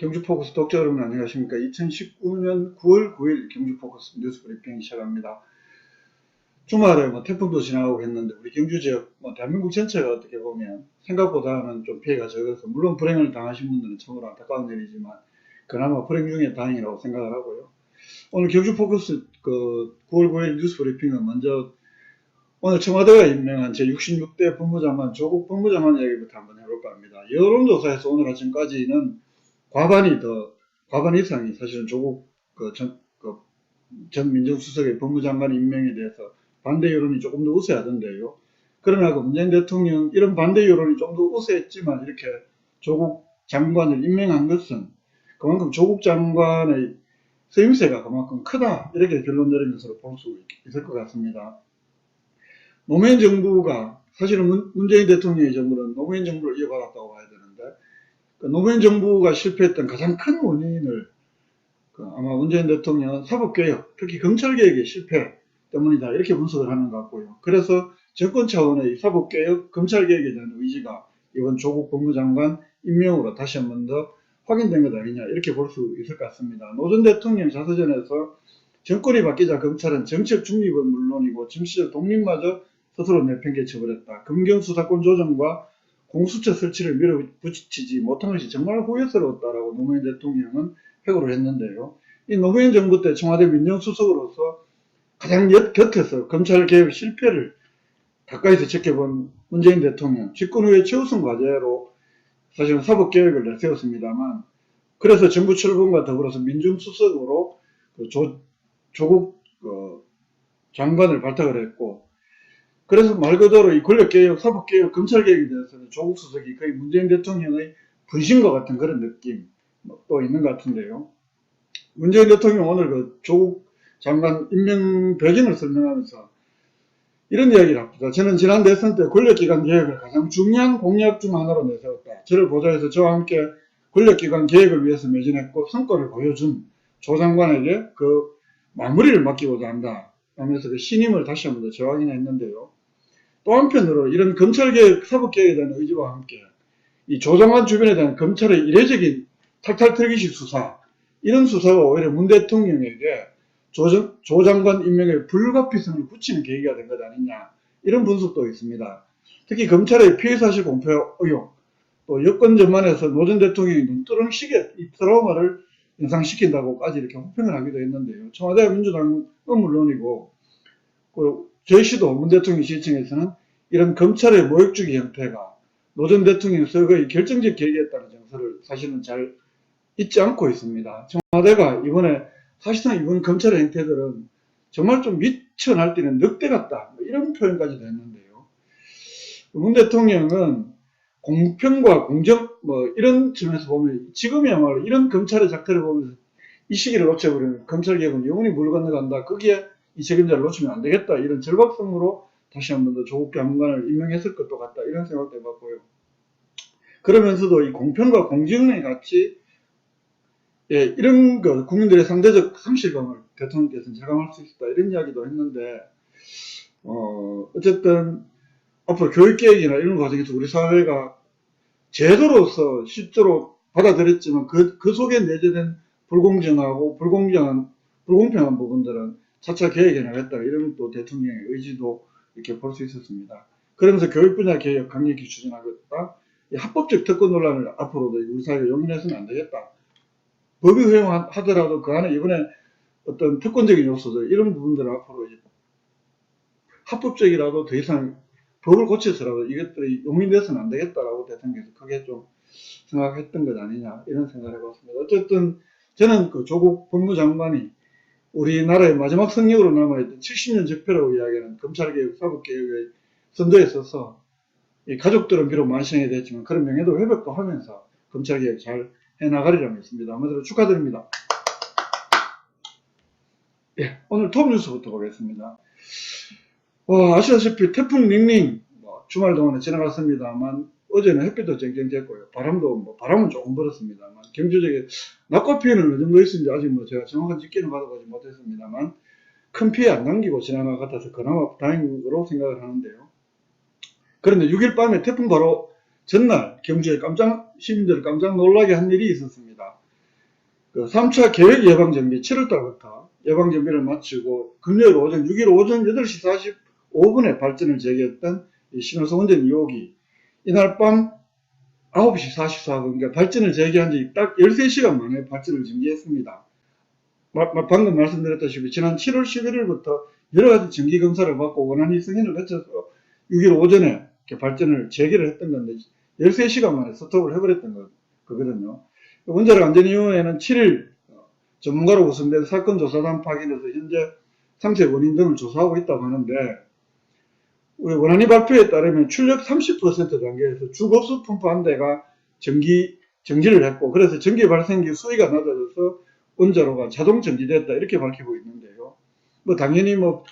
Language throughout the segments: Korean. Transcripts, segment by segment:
경주포커스 독자 여러분 안녕하십니까. 2019년 9월 9일 경주포커스 뉴스 브리핑 시작합니다. 주말에 태풍도 지나가고 했는데 우리 경주 지역 대한민국 전체가 어떻게 보면 생각보다는 좀 피해가 적어서 물론 불행을 당하신 분들은 참으로 안타까운 일이지만 그나마 불행 중에 다행이라고 생각을 하고요. 오늘 경주포커스 9월 9일 뉴스 브리핑은 먼저 오늘 청와대가 임명한 제66대 법무장관 조국 법무장관 이야기부터 한번 해볼까 합니다. 여론조사에서 오늘 아침까지는 과반 이상이 사실은 조국 전 민정수석의 법무장관 임명에 대해서 반대 여론이 조금 더 우세하던데요. 그러나 문재인 대통령 이런 반대 여론이 좀 더 우세했지만 이렇게 조국 장관을 임명한 것은 그만큼 조국 장관의 쓰임새가 그만큼 크다 이렇게 결론 내린 것으로 볼 수 있을 것 같습니다. 노무현 정부가 사실은 문재인 대통령의 정부는 노무현 정부를 이어받았다고 봐야 되는데 노무현 정부가 실패했던 가장 큰 원인을 아마 문재인 대통령은 사법개혁, 특히 검찰개혁의 실패 때문이다 이렇게 분석을 하는 것 같고요. 그래서 정권 차원의 사법개혁, 검찰개혁에 대한 의지가 이번 조국 법무장관 임명으로 다시 한 번 더 확인된 것 아니냐 이렇게 볼 수 있을 것 같습니다. 노 전 대통령 자서전에서 정권이 바뀌자 검찰은 정책 중립은 물론이고 정치적 독립마저 스스로 내팽개쳐버렸다. 검경수사권 조정과 공수처 설치를 밀어붙이지 못한 것이 정말 후회스러웠다라고 노무현 대통령은 회고를 했는데요. 이 노무현 정부 때 청와대 민정수석으로서 가장 곁에서 검찰개혁 실패를 가까이서 지켜본 문재인 대통령, 집권 후에 최우선 과제로 사실은 사법개혁을 내세웠습니다만 그래서 정부 출범과 더불어서 민정수석으로 조국 장관을 발탁을 했고 그래서 말 그대로 이 권력개혁, 사법개혁, 검찰개혁에 대해서는 조국 수석이 거의 문재인 대통령의 분신과 같은 그런 느낌 또 있는 것 같은데요. 문재인 대통령 오늘 조국 장관 임명 배경을 설명하면서 이런 이야기를 합니다. 저는 지난 대선 때 권력기관 개혁을 가장 중요한 공약 중 하나로 내세웠다. 저를 보좌해서 저와 함께 권력기관 개혁을 위해서 매진했고 성과를 보여준 조 장관에게 그 마무리를 맡기고자 한다. 하면서 그 신임을 다시 한 번 더 재확인했는데요. 또 한편으로 이런 검찰개혁, 사법개혁에 대한 의지와 함께 이 조 장관 주변에 대한 검찰의 이례적인 탈탈 털기식 수사 이런 수사가 오히려 문 대통령에게 조 장관 임명의 불가피성을 굳히는 계기가 된 것 아니냐 이런 분석도 있습니다. 특히 검찰의 피해사실 공표 의혹 또 여권 전반에서 노 전 대통령이 눈두렁식의 이 트라우마를 연상시킨다고까지 이렇게 호평을 하기도 했는데요. 청와대 민주당은 물론이고 저희시도 문 대통령 시청에서는 이런 검찰의 모욕주기 형태가 노 전 대통령 서거의 결정적 계기였다는 정서를 사실은 잘 잊지 않고 있습니다. 청와대가 이번에 사실상 이번 검찰의 행태들은 정말 좀 미쳐 날뛰는 늑대 같다 이런 표현까지도 했는데요. 문 대통령은 공평과 공정 이런 점에서 보면 지금이야말로 이런 검찰의 작태를 보면서 이 시기를 놓쳐버리면 검찰개혁은 영원히 물 건너간다. 거기에 이 책임자를 놓치면 안 되겠다. 이런 절박성으로 다시 한 번 더 조국 장관을 임명했을 것도 같다. 이런 생각도 해봤고요. 그러면서도 이 공평과 공정의 가치, 이런 국민들의 상대적 상실감을 대통령께서는 제감할 수 있다. 이런 이야기도 했는데, 어쨌든 앞으로 교육개혁이나 이런 과정에서 우리 사회가 제도로서 실제로 받아들였지만 그 속에 내재된 불공정하고 불공평한 부분들은 차차 개혁해 나겠다 이런 또 대통령의 의지도 이렇게 볼 수 있었습니다. 그러면서 교육 분야 개혁 강력히 추진하겠다. 이 합법적 특권 논란을 앞으로도 우리 사회가 용인해서는 안 되겠다. 법이 허용하더라도 그 안에 이번에 어떤 특권적인 요소들 이런 부분들을 앞으로 합법적이라도 더 이상 법을 고쳐서라도 이것들이 용인돼서는 안 되겠다라고 대통령께서 크게 좀 생각했던 것 아니냐 이런 생각을 해봤습니다. 어쨌든 저는 조국 법무장관이 우리나라의 마지막 성역으로 남아있던 70년 적폐라고 이야기하는 검찰개혁, 사법개혁의 선도에 있어서 이 가족들은 비록 만신하게 됐지만 그런 명예도 회복도 하면서 검찰개혁 잘 해나가리라 믿습니다. 한마디로 축하드립니다. 오늘 톱 뉴스부터 보겠습니다. 아시다시피 태풍 닝닝 주말 동안에 지나갔습니다만 어제는 햇빛도 쨍쨍했고요. 바람은 조금 불었습니다만 경제적인 낙과 피해는 어느 정도 있었는지 아직 제가 정확한 집계는 받아보지 못했습니다만 큰 피해 안 남기고 지나간 것 같아서 그나마 다행으로 생각을 하는데요. 그런데 6일 밤에 태풍 바로 전날 경주에 시민들을 깜짝 놀라게 한 일이 있었습니다. 그 3차 계획 예방정비 7월달부터 예방정비를 마치고 금요일 오전 6일 오전 8시 45분에 발전을 재개했던 신호성 운전 2호기 이날 밤 9시 44분 그러니까 발전을 재개한 지 딱 13시간 만에 발전을 정지했습니다. 방금 말씀드렸다시피 지난 7월 11일부터 여러가지 정기검사를 받고 원안위 승인을 거쳐서 6일 오전에 발전을 재개를 했던 건데 13시간 만에 스톱을 해버렸던 거거든요. 원자력 안전위원회는 7일 전문가로 구성된 사건 조사단 파견해서 현재 상세 원인 등을 조사하고 있다고 하는데 원안위 발표에 따르면 출력 30% 단계에서 주급수 펌프 한 대가 정지를 했고 그래서 전기 발생기 수위가 낮아져서 원자로가 자동 정지됐다 이렇게 밝히고 있는데요. 뭐 당연히 뭐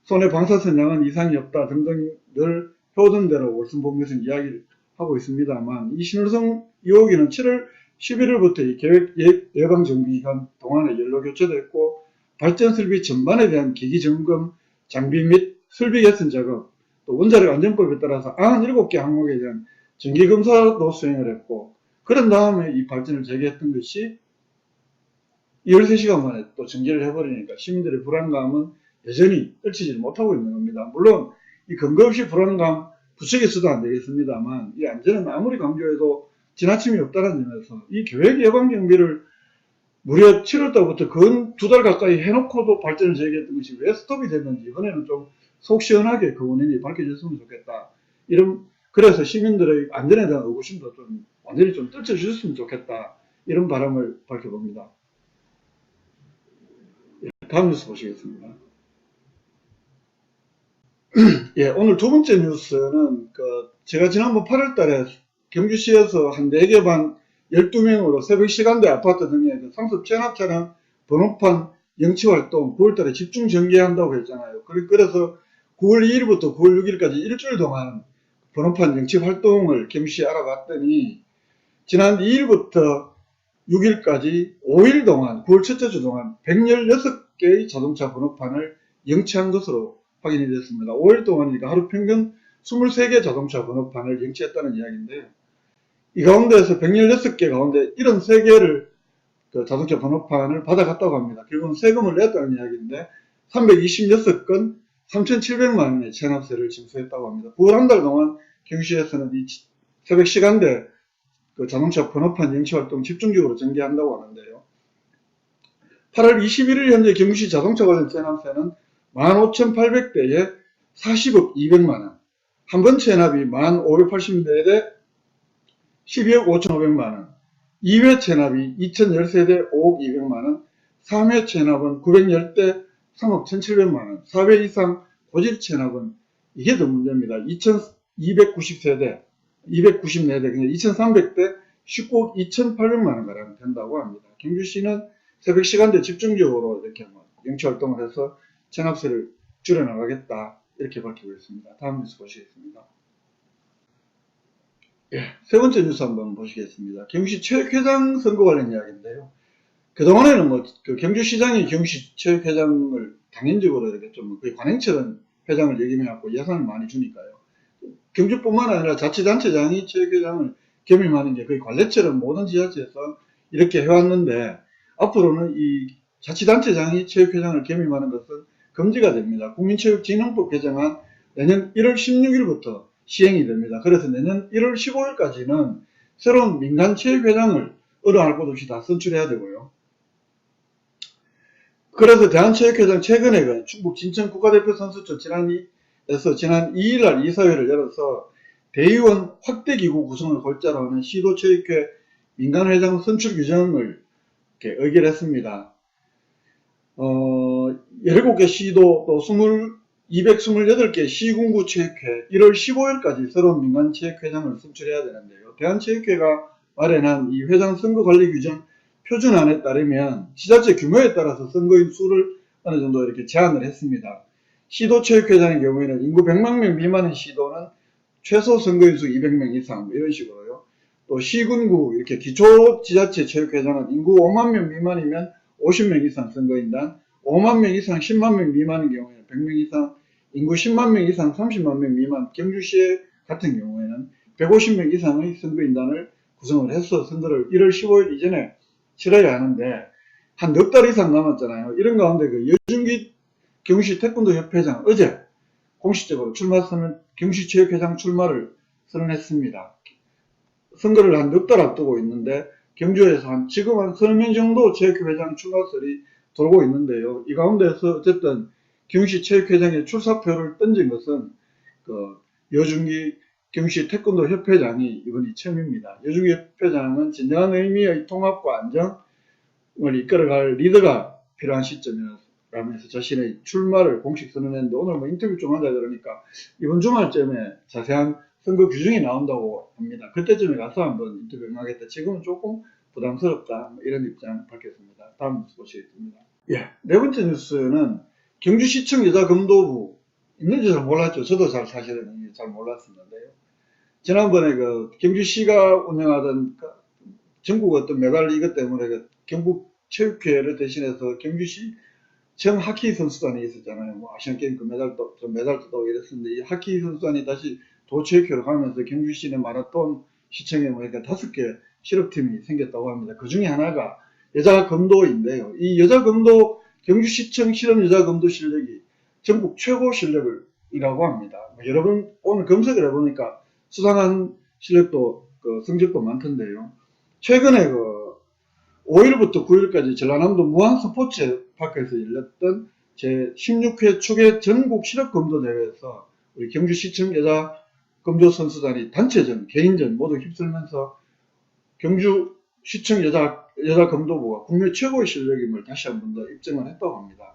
손해 방사선량은 이상이 없다 등등 늘 표던 대로 월성본부에서 이야기를 하고 있습니다만 이 신호성 2호기는 7월 11일부터 이 계획 예방 정비 기간 동안에 연료 교체됐고 발전 설비 전반에 대한 기기 점검, 장비 및 설비 개선 작업, 또 원자력 안전법에 따라서 97개 항목에 대한 정기 검사도 수행을 했고 그런 다음에 이 발전을 재개했던 것이 13시간 만에 또 정지를 해버리니까 시민들의 불안감은 여전히 떨치지 못하고 있는 겁니다. 물론 이 근거 없이 불안감 부추겨서도 안 되겠습니다만 이 안전은 아무리 강조해도 지나침이 없다는 점에서 이 계획 예방 정비를 무려 7월달부터 근 2달 가까이 해놓고도 발전을 재개했던 것이 왜 스톱이 됐는지 이번에는 좀 속 시원하게 그 원인이 밝혀졌으면 좋겠다. 그래서 시민들의 안전에 대한 의구심도 좀 완전히 좀 떨쳐주셨으면 좋겠다. 이런 바람을 밝혀봅니다. 다음 뉴스 보시겠습니다. 예, 오늘 두 번째 뉴스는 제가 지난번 8월 달에 경주시에서 한 4개 반 12명으로 새벽 시간대 아파트 등에 상습 체납 차량 번호판 영치 활동 9월 달에 집중 전개한다고 했잖아요. 그래서 9월 2일부터 9월 6일까지 일주일 동안 번호판 영치 활동을 경주시에 알아봤더니 지난 2일부터 6일까지 5일 동안 9월 첫째 주 동안 116개의 자동차 번호판을 영치한 것으로 확인이 됐습니다. 5일 동안이니까 하루 평균 23개 자동차 번호판을 영치했다는 이야기인데요. 이 가운데에서 116개 가운데 73개를 자동차 번호판을 받아갔다고 합니다. 결국은 세금을 냈다는 이야기인데 326건 3,700만 원의 체납세를 징수했다고 합니다. 9월 한 달 동안 경주시에서는 이 새벽 시간대 자동차 번호판 영치 활동 집중적으로 전개한다고 하는데요. 8월 21일 현재 경주시 자동차 관련 체납세는 15,800대에 40억 200만원, 한 번 체납이 1,580대에 12억 5,500만원, 2회 체납이 2,013대 5억 200만원, 3회 체납은 910대 3억 1,700만원, 4회 이상 고질 체납은 이게 더 문제입니다. 2,294대, 그러니까 2,300대 19억 2,800만원 가량 된다고 합니다. 경주시는 새벽 시간대 집중적으로 이렇게 영치 활동을 해서 체납세를 줄여나가겠다 이렇게 밝히고 있습니다. 다음 뉴스 보시겠습니다. 예, 세 번째 뉴스 한번 보시겠습니다. 경주시 체육회장 선거 관련 이야기인데요. 그동안에는 경주시장이 경주시 체육회장을 당연적으로 이렇게 좀 거의 관행처럼 회장을 역임해갖고 예산을 많이 주니까요. 경주뿐만 아니라 자치단체장이 체육회장을 겸임하는 게 거의 관례처럼 모든 지자체에서 이렇게 해왔는데 앞으로는 이 자치단체장이 체육회장을 겸임하는 것은 금지가 됩니다. 국민체육진흥법 개정안 내년 1월 16일부터 시행이 됩니다. 그래서 내년 1월 15일까지는 새로운 민간체육회장을 어려할 것 없이 다 선출해야 되고요. 그래서 대한체육회장 최근에 충북 진천 국가대표 선수촌 지난 2일날 이사회를 열어서 대의원 확대기구 구성을 골자로 하는 시도체육회 민간회장 선출 규정을 의결했습니다. 17개 시도 또 228개 시군구 체육회 1월 15일까지 새로운 민간체육회장을 선출해야 되는데요. 대한체육회가 마련한 이 회장 선거 관리 규정 표준안에 따르면 지자체 규모에 따라서 선거인 수를 어느 정도 이렇게 제한을 했습니다. 시도체육회장의 경우에는 인구 100만 명 미만의 시도는 최소 선거인 수 200명 이상 이런 식으로요. 또 시군구 이렇게 기초지자체 체육회장은 인구 5만 명 미만이면 50명 이상 선거인단, 5만 명 이상 10만 명 미만인 경우에는 100명 이상, 인구 10만 명 이상 30만 명 미만, 경주시 같은 경우에는 150명 이상의 선거인단을 구성을 해서 선거를 1월 15일 이전에 치러야 하는데 한 넉 달 이상 남았잖아요. 이런 가운데 그 여준기 경주시 태권도 협회장 어제 공식적으로 경주시체육회장 출마를 선언했습니다. 선거를 한 넉 달 앞두고 있는데 경주에서 지금 한 3명 정도 체육회장 출마설이 돌고 있는데요. 이 가운데서 어쨌든 경주시 체육회장의 출사표를 던진 것은 그 여준기 경주시 태권도 협회장이 이번이 처음입니다. 여준기 협회장은 진정한 의미의 통합과 안정을 이끌어갈 리더가 필요한 시점이라면서 자신의 출마를 공식 선언했는데 오늘 뭐 인터뷰 좀 하자 그러니까 이번 주말쯤에 자세한 선거 규정이 나온다고 합니다. 그때쯤에 가서 한번 인터뷰 응하겠다. 지금은 조금 부담스럽다. 뭐 이런 입장 밝혔습니다. 다음 뉴스 보시겠습니다. 예, 네 번째 뉴스는 경주시청 여자검도부 있는지 잘 몰랐죠. 저도 사실은 잘 몰랐었는데요. 지난번에 그 경주시가 운영하던 전국 어떤 메달 이것 때문에 그 경북체육회를 대신해서 경주시청 하키 선수단이 있었잖아요. 뭐 아시안게임 그 메달도 따고 이랬었는데 이 하키 선수단이 다시 도체육회로 가면서 경주시내 마라톤 시청에 보니까 5개 실업팀이 생겼다고 합니다. 그 중에 하나가 여자 검도인데요. 이 여자 검도 경주시청 실업 여자 검도 실력이 전국 최고 실력이라고 합니다. 여러분 오늘 검색을 해보니까 수상한 실력도 성적도 많던데요. 최근에 5일부터 9일까지 전라남도 무한 스포츠 파크에서 열렸던 제16회 축의 전국 실업 검도 대회에서 우리 경주시청 여자 검도 선수단이 단체전, 개인전 모두 휩쓸면서 경주시청 여자 검도부가 국내 최고의 실력임을 다시 한 번 더 입증을 했다고 합니다.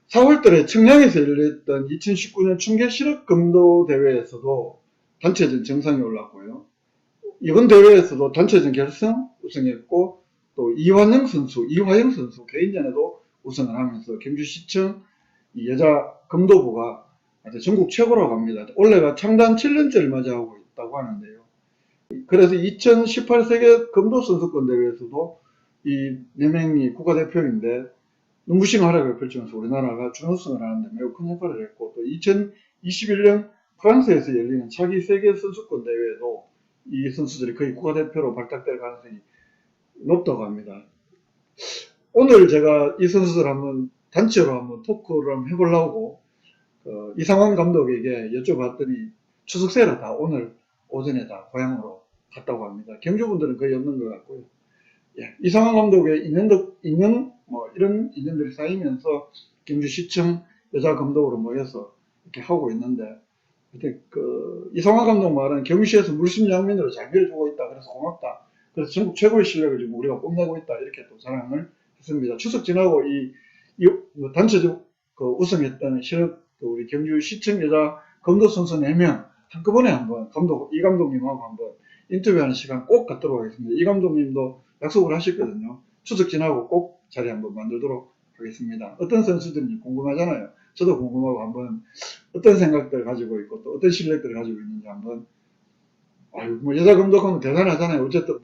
4월달에 청량에서 열렸던 2019년 충계 실업 검도 대회에서도 단체전 정상에 올랐고요. 이번 대회에서도 단체전 결승 우승했고 또 이화영 선수 개인전에도 우승을 하면서 경주시청 여자 검도부가 전국 최고라고 합니다. 올해가 창단 7년째를 맞이하고 있다고 하는데요. 그래서 2018 세계 검도 선수권 대회에서도 이 4명이 국가대표인데 눈부신 활약을 펼치면서 우리나라가 준우승을 하는데 매우 큰 역할을 했고 또 2021년 프랑스에서 열리는 차기 세계 선수권 대회에도 이 선수들이 거의 국가대표로 발탁될 가능성이 높다고 합니다. 오늘 제가 이 선수들 한번 단체로 한번 토크를 한번 해보려고 이상환 감독에게 여쭤봤더니 추석세라 다 오늘 오전에 다 고향으로 갔다고 합니다. 경주분들은 거의 없는 것 같고요. 예, 이상환 감독의 인연 뭐 이런 인연들이 쌓이면서 경주시청 여자 감독으로 모여서 이렇게 하고 있는데 이상환 감독 말은 경주시에서 물심양면으로 잘 밀어주고 있다. 그래서 고맙다. 그래서 전국 최고의 실력을 지금 우리가 뽐내고 있다. 이렇게 또 자랑을 했습니다. 추석 지나고 단체적 우승했던 우리 경주시청 여자 검도 선수 4명 한꺼번에 한번 이 감독님하고 한번 인터뷰하는 시간 꼭 갖도록 하겠습니다. 이 감독님도 약속을 하셨거든요. 추석 지나고 꼭 자리 한번 만들도록 하겠습니다. 어떤 선수들인지 궁금하잖아요. 저도 궁금하고 한번 어떤 생각들 가지고 있고 또 어떤 실력들을 가지고 있는지 한번 뭐 여자 감독하면 대단하잖아요. 어쨌든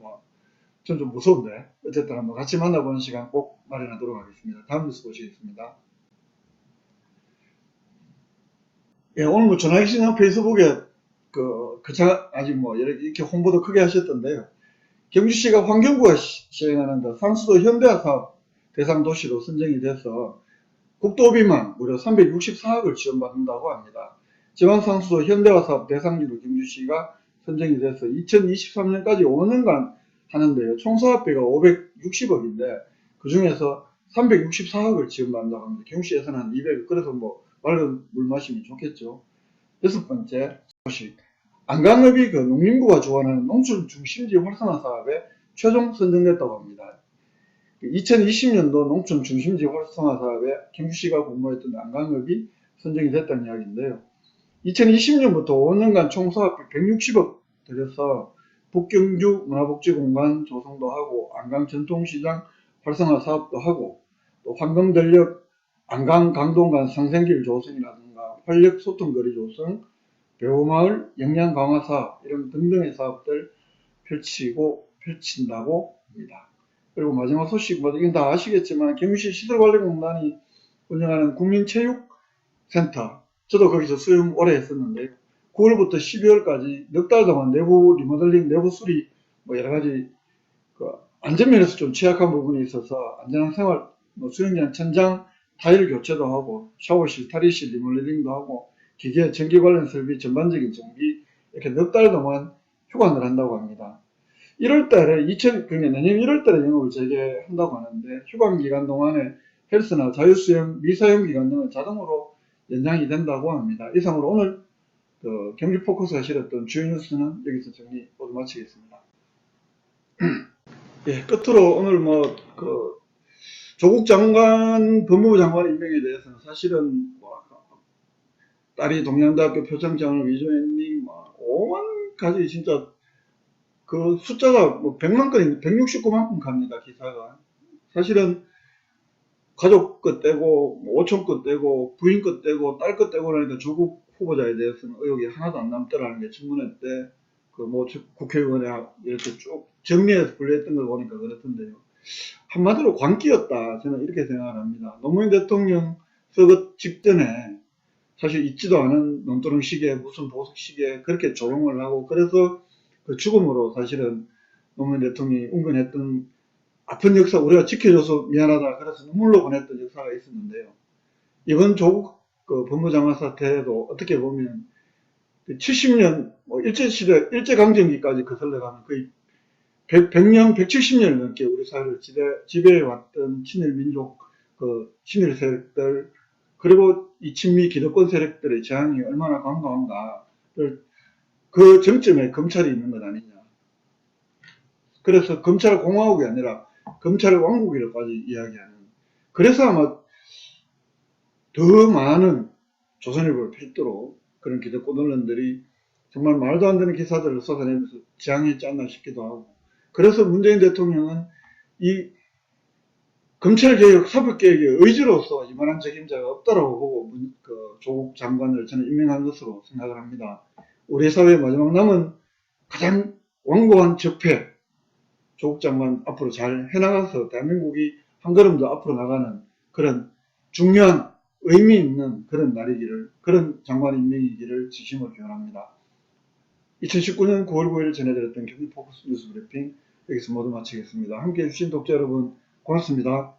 전 좀 무서운데 어쨌든 한번 같이 만나보는 시간 꼭 마련하도록 하겠습니다. 다음 뉴스 보시겠습니다. 예, 오늘 뭐 전화기 시장 페이스북에 아직 뭐 이렇게 홍보도 크게 하셨던데요. 경주시가 환경부가 시행하는 상수도 현대화 사업 대상 도시로 선정이 돼서 국도비만 무려 364억을 지원받는다고 합니다. 지방상수도 현대화 사업 대상지로 경주시가 선정이 돼서 2023년까지 5년간 하는데요. 총 사업비가 560억인데 그 중에서 364억을 지원받는다고 합니다. 경주시 예산 한 200억. 그래서 뭐 맑은 물 마시면 좋겠죠. 6번째 소식. 안강읍이 농림부가 주관하는 농촌 중심지 활성화 사업에 최종 선정됐다고 합니다. 2020년도 농촌 중심지 활성화 사업에 경주시가 공모했던 안강읍이 선정이 됐다는 이야기인데요. 2020년부터 5년간 총 사업비 160억 들여서 북경주 문화복지공간 조성도 하고 안강 전통시장 활성화 사업도 하고 또 황금전력 안강 강동간 상생길 조성이라든가 활력 소통거리 조성, 배우마을 영양 강화 사업 이런 등등의 사업들 펼친다고 합니다. 그리고 마지막 소식, 이건 다 아시겠지만 경주시 시설관리공단이 운영하는 국민체육센터, 저도 거기서 수영 오래 했었는데요. 9월부터 12월까지 넉 달 동안 내부 리모델링, 내부 수리, 여러 가지 안전면에서 좀 취약한 부분이 있어서 안전한 생활, 수영장 천장 타일 교체도 하고 샤워실, 탈의실 리모델링도 하고 기계, 전기 관련 설비 전반적인 정비 이렇게 넉 달 동안 휴관을 한다고 합니다. 1월 달에 그러니까 내년 1월 달에 영업을 재개한다고 하는데 휴관 기간 동안에 헬스나 자유수영, 미사용 기간 등은 자동으로 연장이 된다고 합니다. 이상으로 오늘 경기 포커스가 실었던 주요 뉴스는 여기서 정리 모두 마치겠습니다. 예, 끝으로 오늘 조국 장관, 법무부 장관 임명에 대해서는 사실은 딸이 동양대학교 표창장을 위조했니, 오만 가지 진짜 그 숫자가 100만 건인데 169만 건 갑니다, 기사가. 사실은 가족 것 떼고, 오촌 것 떼고, 부인 것 떼고, 딸 것 떼고 그러니까 조국 후보자에 대해서는 의혹이 하나도 안 남더라는 게 청문회 때, 국회의원에 이렇게 쭉 정리해서 분류했던 걸 보니까 그렇던데요. 한마디로 광기였다. 저는 이렇게 생각을 합니다. 노무현 대통령 서거 직전에 사실 있지도 않은 논두렁 시계, 무슨 보석 시계 그렇게 조롱을 하고 그래서 그 죽음으로 사실은 노무현 대통령이 운근했던 아픈 역사 우리가 지켜줘서 미안하다 그래서 눈물로 보냈던 역사가 있었는데요. 이번 조국 법무장관 사태도 어떻게 보면 70년 일제시대 일제강점기까지 거슬러가는 거의 100년, 170년 넘게 우리 사회를 지배해왔던 친일 민족, 친일 세력들, 그리고 이 친미 기득권 세력들의 재앙이 얼마나 강도한가를 그 정점에 검찰이 있는 것 아니냐. 그래서 검찰 공화국이 아니라 검찰 왕국이라고까지 이야기하는. 그래서 아마 더 많은 조선일보를 필두로 그런 기득권 언론들이 정말 말도 안 되는 기사들을 쏟아내면서 지향했지 않나 싶기도 하고. 그래서 문재인 대통령은 이 검찰개혁, 사법개혁의 의지로서 이만한 책임자가 없다라고 보고 조국 장관을 저는 임명한 것으로 생각을 합니다. 우리 사회의 마지막 남은 가장 완고한 적폐, 조국 장관 앞으로 잘 해나가서 대한민국이 한 걸음 더 앞으로 나가는 그런 중요한 의미 있는 그런 날이기를, 그런 장관 임명이기를 진심으로 기원합니다. 2019년 9월 9일 전해드렸던 경기포커스 뉴스 브리핑 여기서 모두 마치겠습니다. 함께해 주신 독자 여러분 고맙습니다.